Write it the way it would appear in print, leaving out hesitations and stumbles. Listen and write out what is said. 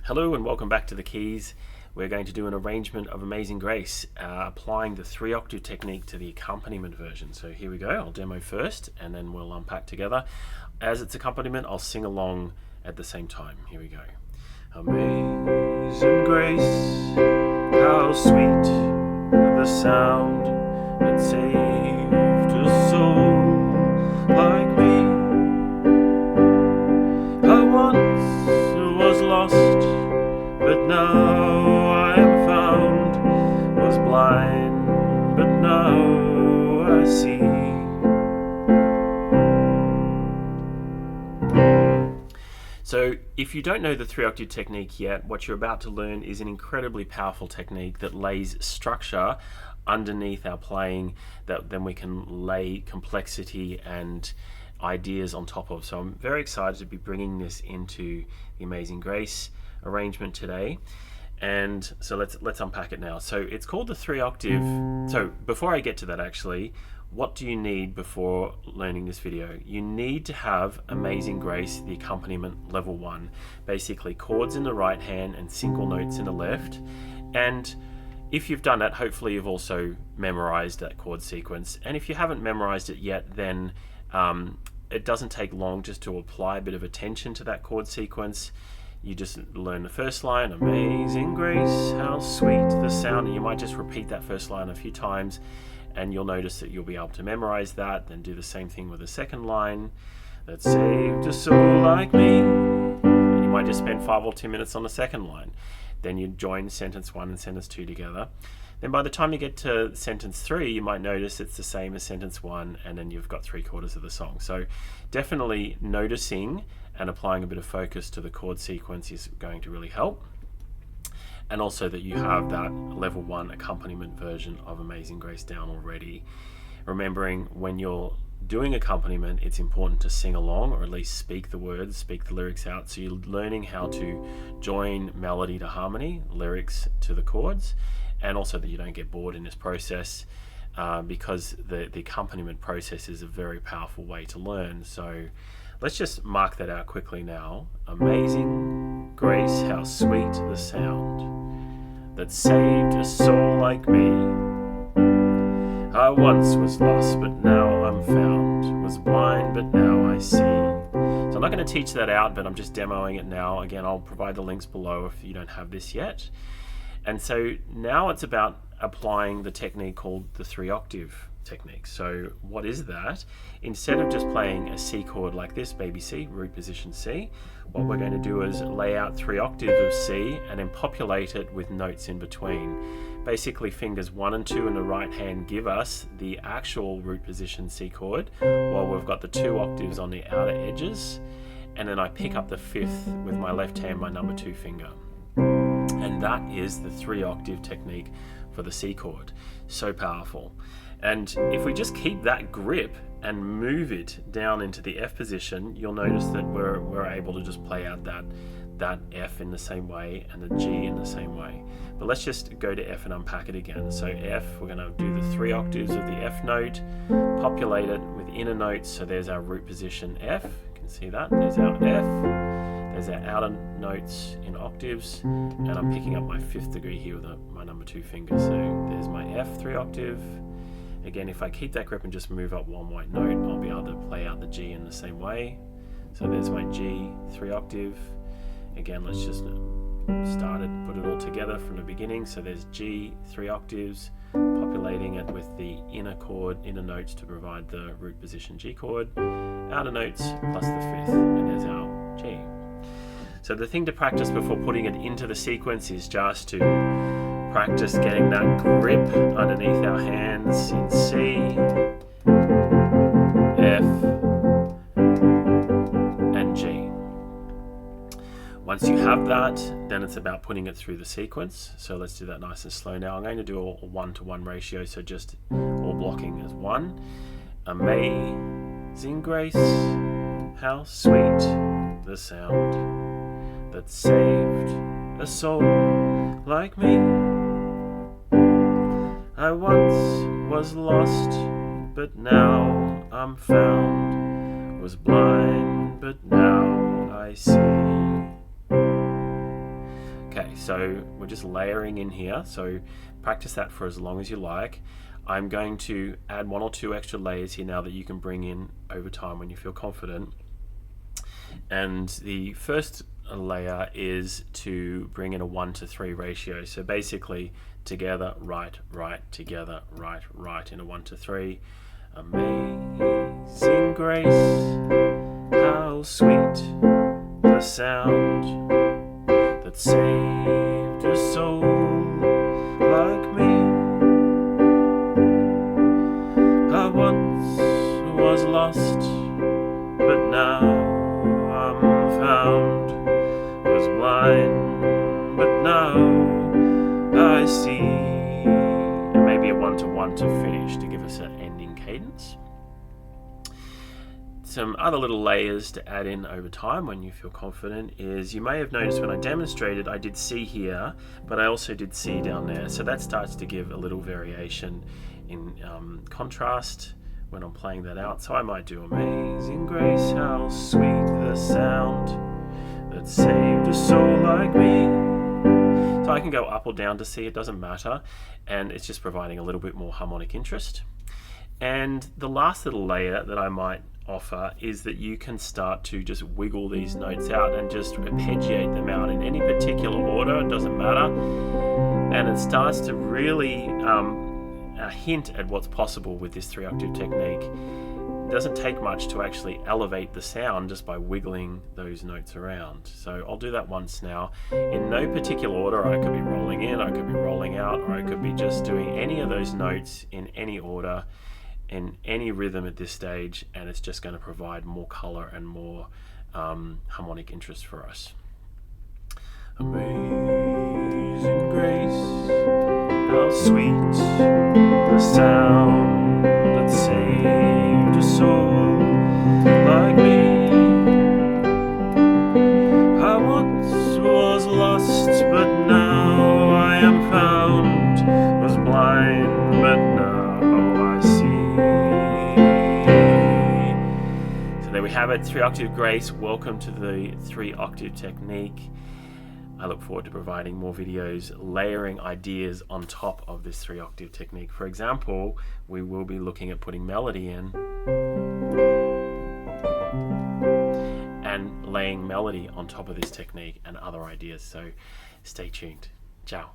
Hello and welcome back to the Keys. We're going to do an arrangement of Amazing Grace, applying the 3-octave technique to the accompaniment version. So here we go. I'll demo first and then we'll unpack together. As it's accompaniment, I'll sing along at the same time. Here we go. Amazing grace, how sweet the sound that saved a soul like me. I once was lost, but now I am found, was blind, but now I see. So if you don't know the 3-octave technique yet, what you're about to learn is an incredibly powerful technique that lays structure underneath our playing that then we can lay complexity and ideas on top of. So I'm very excited to be bringing this into the Amazing Grace arrangement today. And so let's unpack it now. So it's called the 3-octave. So before I get to that, actually, what do you need before learning this video? You need to have Amazing Grace, the accompaniment level 1, basically chords in the right hand and single notes in the left. And if you've done that, hopefully you've also memorized that chord sequence. And if you haven't memorized it yet, then it doesn't take long just to apply a bit of attention to that chord sequence. You just learn the first line, Amazing Grace, how sweet the sound. And you might just repeat that first line a few times and you'll notice that you'll be able to memorize that. Then do the same thing with the second line, that saved a soul like me. And you might just spend 5 or 10 minutes on the second line. Then you join sentence 1 and sentence 2 together. Then by the time you get to sentence 3, you might notice it's the same as sentence 1, and then you've got 3/4 of the song. So definitely noticing and applying a bit of focus to the chord sequence is going to really help. And also that you have that level 1 accompaniment version of Amazing Grace down already. Remembering when you're doing accompaniment, it's important to sing along, or at least speak the words, speak the lyrics out. So you're learning how to join melody to harmony, lyrics to the chords, and also that you don't get bored in this process, because the accompaniment process is a very powerful way to learn. So let's just mark that out quickly now. Amazing Grace, how sweet the sound that saved a soul like me. I once was lost, but now I'm found, was blind, but now I see. So I'm not going to teach that out, but I'm just demoing it now. Again, I'll provide the links below if you don't have this yet. And so now it's about applying the technique called the 3-octave technique. So what is that? Instead of just playing a C chord like this, baby C, root position C, what we're going to do is lay out 3 octaves of C and then populate it with notes in between. Basically fingers 1 and 2 in the right hand give us the actual root position C chord, while we've got the 2 octaves on the outer edges, and then I pick up the 5th with my left hand, my number 2 finger. And that is the 3-octave technique for the C chord. So powerful. And if we just keep that grip and move it down into the F position, you'll notice that we're able to just play out that F in the same way and the G in the same way. But let's just go to F and unpack it again. So F, we're going to do the 3 octaves of the F note, populate it with inner notes. So there's our root position F. You can see that. There's our F. There's our outer notes in octaves. And I'm picking up my 5th degree here with my number 2 finger. So there's my F 3 octave. Again, if I keep that grip and just move up 1 white note, I'll be able to play out the G in the same way. So there's my G 3 octave. Again, let's just put it all together from the beginning. So there's G 3 octaves, populating it with the inner notes to provide the root position G chord, outer notes plus the 5th, and there's our G. So the thing to practice before putting it into the sequence is just to practice getting that grip underneath our hands in C, F, and G. Once you have that, then it's about putting it through the sequence. So let's do that nice and slow now. I'm going to do a 1-to-1 ratio, so just all blocking as 1. Amazing Grace, how sweet the sound that saved a soul like me. I once was lost, but now I'm found, was blind, but now I see. Okay, so we're just layering in here, so practice that for as long as you like. I'm going to add 1 or 2 extra layers here now that you can bring in over time when you feel confident. And the first layer is to bring in a 1-to-3 ratio. So basically, together, right, right, together, right, right in a 1-to-3. Amazing grace, how sweet the sound that saved a soul like me. I once was lost, but now I'm found. Was blind, but now I see. And maybe a 1-to-1 to finish to give us an ending cadence. Some other little layers to add in over time when you feel confident is, you may have noticed when I demonstrated I did C here, but I also did C down there. So that starts to give a little variation in contrast when I'm playing that out. So I might do amazing grace, how sweet the sound that saved a soul like me. So I can go up or down to C, it doesn't matter. And it's just providing a little bit more harmonic interest. And the last little layer that I might offer is that you can start to just wiggle these notes out and just arpeggiate them out in any particular order, it doesn't matter. And it starts to really hint at what's possible with this 3-octave technique. It doesn't take much to actually elevate the sound just by wiggling those notes around. So I'll do that once now. In no particular order, I could be rolling in, I could be rolling out, or I could be just doing any of those notes in any order, in any rhythm at this stage, and it's just going to provide more color and more harmonic interest for us. Amazing grace, how sweet the sound that saved a soul like me. I once was lost, but now I am found. Was blind, but now I see. So there we have it, 3-octave grace. Welcome to the 3-octave technique. I look forward to providing more videos layering ideas on top of this 3-octave technique. For example, we will be looking at putting melody in and laying melody on top of this technique and other ideas. So stay tuned. Ciao.